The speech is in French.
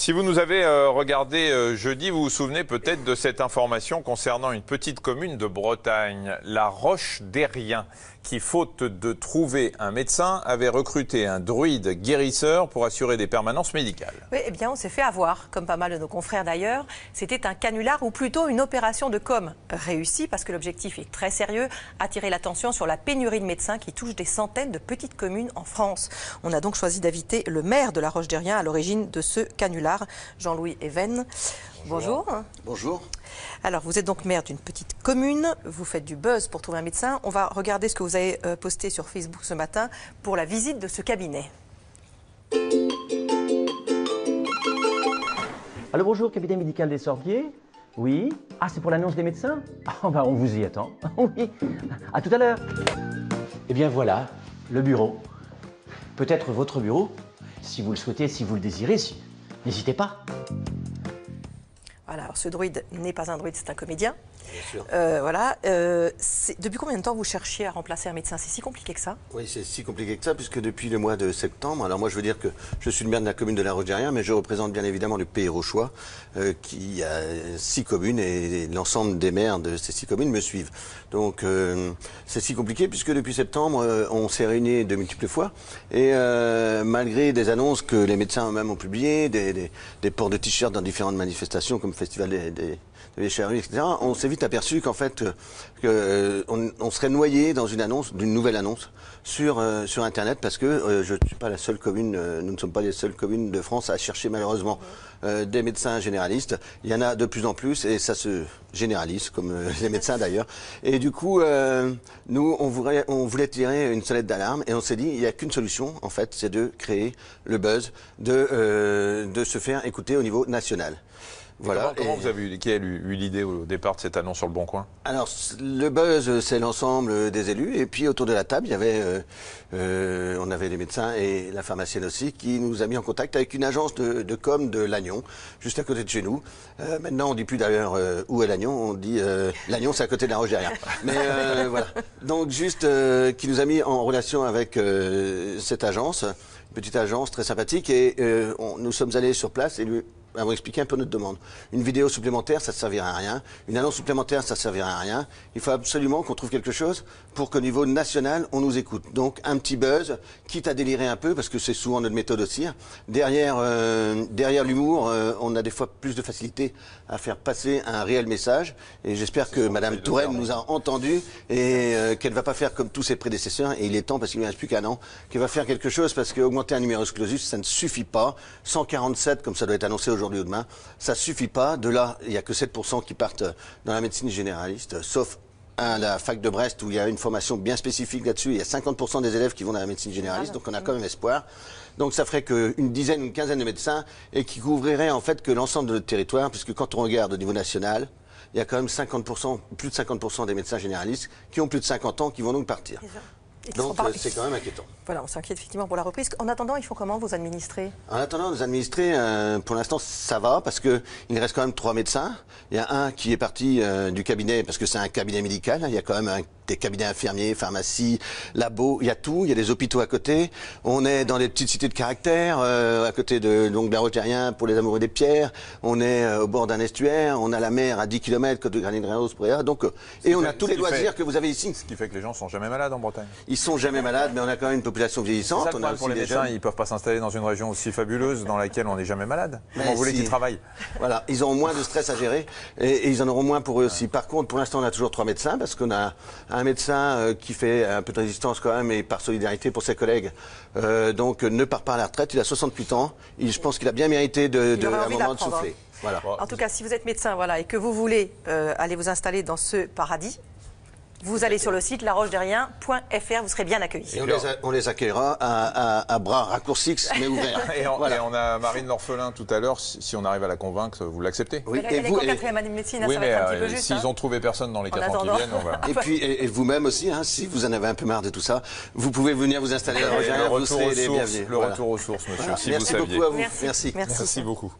Si vous nous avez regardé jeudi, vous vous souvenez peut-être de cette information concernant une petite commune de Bretagne, la Roche-Derrien, qui, faute de trouver un médecin, avait recruté un druide guérisseur pour assurer des permanences médicales. Oui, eh bien, on s'est fait avoir, comme pas mal de nos confrères d'ailleurs. C'était un canular ou plutôt une opération de com réussie, parce que l'objectif est très sérieux, attirer l'attention sur la pénurie de médecins qui touche des centaines de petites communes en France. On a donc choisi d'inviter le maire de la Roche-Derrien à l'origine de ce canular, Jean-Louis Even. Bonjour. Bonjour. Alors, vous êtes donc maire d'une petite commune, vous faites du buzz pour trouver un médecin. On va regarder ce que vous avez posté sur Facebook ce matin pour la visite de ce cabinet. Allô, bonjour, cabinet médical des Sorbiers. Oui. Ah, c'est pour l'annonce des médecins? Ah, bah, on vous y attend. Oui. À tout à l'heure. Eh bien, voilà, le bureau. Peut-être votre bureau, si vous le souhaitez, si vous le désirez, n'hésitez pas. Voilà, alors ce druide n'est pas un druide, c'est un comédien. Bien sûr. Voilà. Depuis combien de temps vous cherchiez à remplacer un médecin? C'est si compliqué que ça? Oui, c'est si compliqué que ça, puisque depuis le mois de septembre, alors moi je veux dire que je suis le maire de la commune de la Roche-Derrien, mais je représente bien évidemment le Pays Rochois, qui a 6 communes, et l'ensemble des maires de ces 6 communes me suivent. Donc c'est si compliqué, puisque depuis septembre, on s'est réunis de multiples fois, et malgré des annonces que les médecins eux-mêmes ont publiées, des ports de t-shirts dans différentes manifestations, comme le Festival des Charrues, etc., on s'est vite aperçu qu'en fait, on serait noyé dans d'une nouvelle annonce sur Internet, parce que je ne suis pas la seule commune, nous ne sommes pas les seules communes de France à chercher malheureusement des médecins généralistes. Il y en a de plus en plus et ça se généralise, comme les médecins d'ailleurs. Et du coup, nous, on voulait tirer une sonnette d'alarme et on s'est dit, il n'y a qu'une solution, en fait, c'est de créer le buzz, de se faire écouter au niveau national. Voilà. Comment vous avez qui a eu l'idée au départ de cette annonce sur Le Bon Coin? Alors, le buzz, c'est l'ensemble des élus. Et puis, autour de la table, il y avait, on avait les médecins et la pharmacienne aussi, qui nous a mis en contact avec une agence de com de Lannion, juste à côté de chez nous. Maintenant, on dit plus d'ailleurs où est Lannion, on dit Lannion, c'est à côté de la Roche-Derrien. Mais voilà. Donc, juste qui nous a mis en relation avec cette agence, une petite agence très sympathique. Et nous sommes allés sur place et lui avons expliqué un peu notre demande. Une vidéo supplémentaire, ça ne servirait à rien. Une annonce supplémentaire, ça ne servirait à rien. Il faut absolument qu'on trouve quelque chose pour qu'au niveau national, on nous écoute. Donc, un petit buzz, quitte à délirer un peu, parce que c'est souvent notre méthode aussi. Derrière l'humour, on a des fois plus de facilité à faire passer un réel message. Et j'espère que Madame Touraine nous a entendus et qu'elle ne va pas faire comme tous ses prédécesseurs. Et il est temps, parce qu'il ne reste plus qu'un an, qu'elle va faire quelque chose, parce qu'augmenter un numerus clausus, ça ne suffit pas. 147, comme ça doit être annoncé aujourd'hui ou demain, ça suffit pas. De là, il n'y a que 7% qui partent dans la médecine généraliste, sauf à la fac de Brest où il y a une formation bien spécifique là-dessus. Il y a 50% des élèves qui vont dans la médecine généraliste, donc on a quand même espoir. Donc ça ferait qu'une dizaine, une quinzaine de médecins et qui couvriraient en fait que l'ensemble de notre territoire, puisque quand on regarde au niveau national, il y a quand même 50%, plus de 50% des médecins généralistes qui ont plus de 50 ans qui vont donc partir. Donc c'est quand même inquiétant. Voilà, on s'inquiète effectivement pour la reprise. En attendant, ils font comment vos administrés? En attendant, nos administrés, pour l'instant, ça va, parce qu'il reste quand même 3 médecins. Il y a un qui est parti du cabinet, parce que c'est un cabinet médical. Il y a quand même des cabinets infirmiers, pharmacie, labo, il y a tout. Il y a des hôpitaux à côté. On est dans des petites cités de caractère, à côté de la Roche-Derrien pour les amoureux des pierres. On est au bord d'un estuaire. On a la mer à 10 km, côte de Granit-Grenos, donc, et on a tous les loisirs que vous avez ici. Ce qui fait que les gens sont jamais malades en Bretagne. Ils sont jamais malades, mais on a quand même une population vieillissante. On a pour les médecins, ils ne peuvent pas s'installer dans une région aussi fabuleuse dans laquelle on n'est jamais malade. Comment vous voulez qu'ils travaillent? Voilà, ils auront moins de stress à gérer et ils en auront moins pour eux aussi. Par contre, pour l'instant, on a toujours 3 médecins parce qu'on a un médecin qui fait un peu de résistance quand même et par solidarité pour ses collègues. Donc, ne part pas à la retraite. Il a 68 ans. Je pense qu'il a bien mérité un moment de souffler. Voilà. En tout cas, si vous êtes médecin, voilà, et que vous voulez aller vous installer dans ce paradis, vous allez sur le site larochederrien.fr, vous serez bien accueillis. Et on les accueillera à bras raccourcis mais ouverts. Et on a Marine L'Orphelin tout à l'heure, si on arrive à la convaincre, vous l'acceptez? Oui, elle est en 4e année de médecine, oui, ça va être un petit peu juste. S'ils ont trouvé personne dans les 4 ans qui viennent, on va... Et puis, et vous-même aussi, hein, si vous en avez un peu marre de tout ça, vous pouvez venir vous installer à la Roche-Derrien, vous serez les bienvenus. Le retour aux sources, monsieur, si vous saviez. Merci beaucoup à vous. Merci Merci beaucoup.